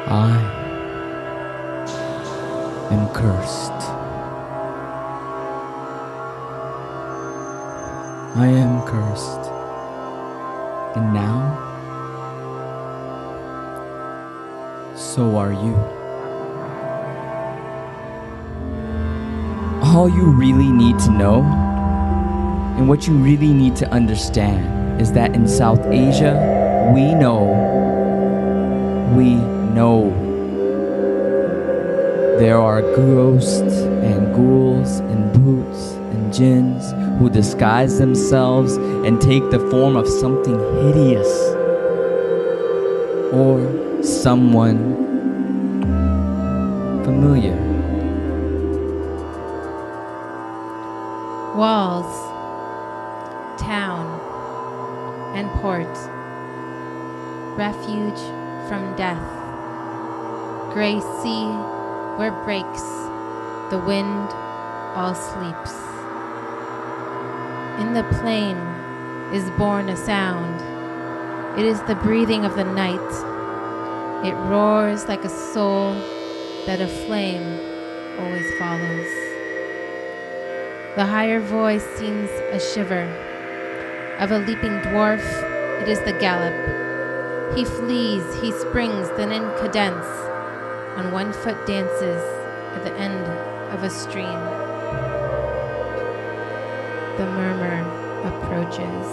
I am cursed. I am cursed. And now, so are you. All you really need to know, and what you really need to understand, is that in South Asia, we know there are ghosts and ghouls and bhoots and jinns who disguise themselves and take the form of something hideous or someone familiar. Walls, town, and port, refuge from death, gray sea where breaks, the wind all sleeps. In the plain is born a sound. It is the breathing of the night. It roars like a soul that a flame always follows. The higher voice seems a shiver. Of a leaping dwarf, it is the gallop. He flees, he springs, then in cadence, on one foot dances at the end of a stream. The murmur approaches,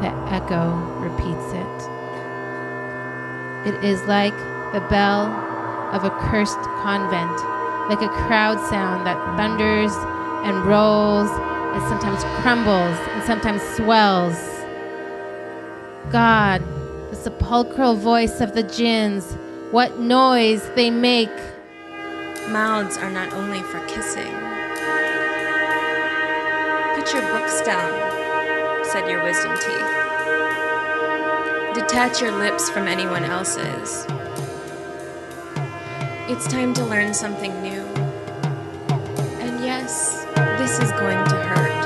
the echo repeats it. It is like the bell of a cursed convent, like a crowd sound that thunders and rolls and sometimes crumbles and sometimes swells. God, the sepulchral voice of the jinns, what noise they make. Mouths are not only for kissing. Put your books down, said your wisdom teeth. Detach your lips from anyone else's. It's time to learn something new. And yes, this is going to hurt.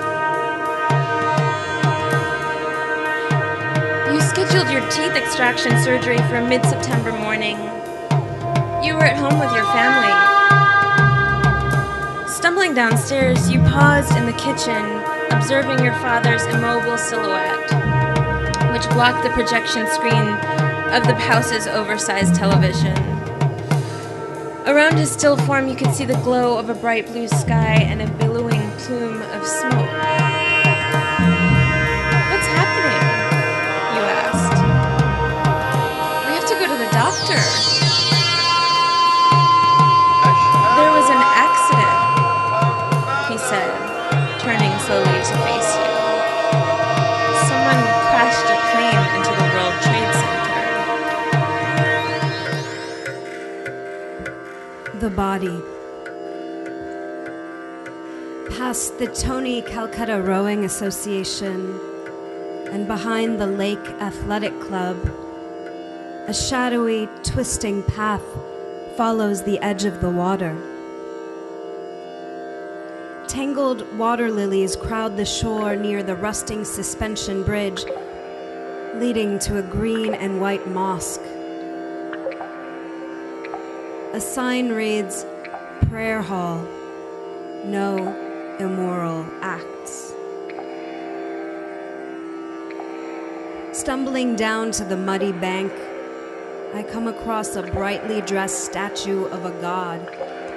You scheduled your teeth extraction surgery for a mid-September morning. You were at home with your family. Stumbling downstairs, you paused in the kitchen, observing your father's immobile silhouette, which blocked the projection screen of the house's oversized television. Around his still form, you could see the glow of a bright blue sky and a billowing plume of smoke. What's happening? You asked. We have to go to the doctor. There was an accident, he said, turning slowly to face you. Someone crashed a plane into the World Trade Center. The body. Past the Tony Calcutta Rowing Association and behind the Lake Athletic Club, a shadowy, twisting path follows the edge of the water. Tangled water lilies crowd the shore near the rusting suspension bridge, leading to a green and white mosque. A sign reads, "Prayer Hall, no immoral acts." Stumbling down to the muddy bank, I come across a brightly dressed statue of a god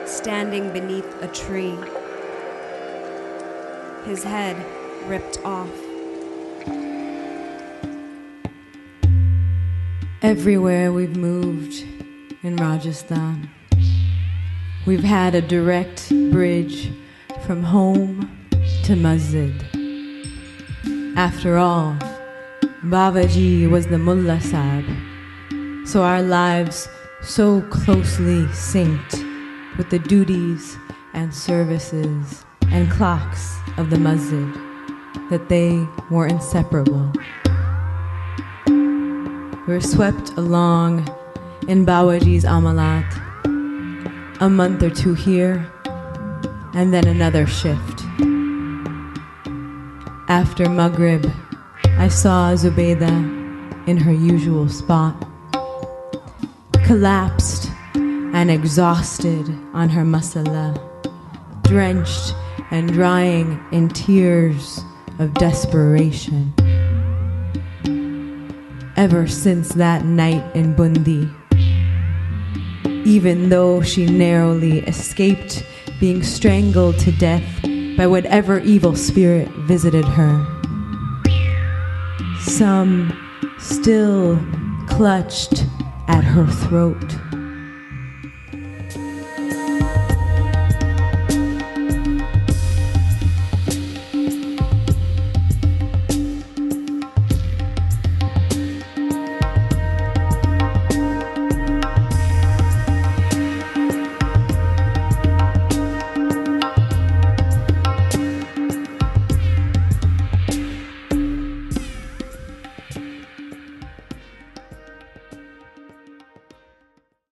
standing beneath a tree, his head ripped off. Everywhere we've moved in Rajasthan, we've had a direct bridge from home to masjid. After all, Babaji was the Mullah Sahib, so our lives so closely synced with the duties and services and clocks of the masjid that they were inseparable. We were swept along in Babaji's amalat, a month or two here, and then another shift. After Maghrib, I saw Zubaydah in her usual spot, collapsed and exhausted on her masala, drenched and drying in tears of desperation. Ever since that night in Bundi, even though she narrowly escaped being strangled to death by whatever evil spirit visited her, some still clutched at her throat.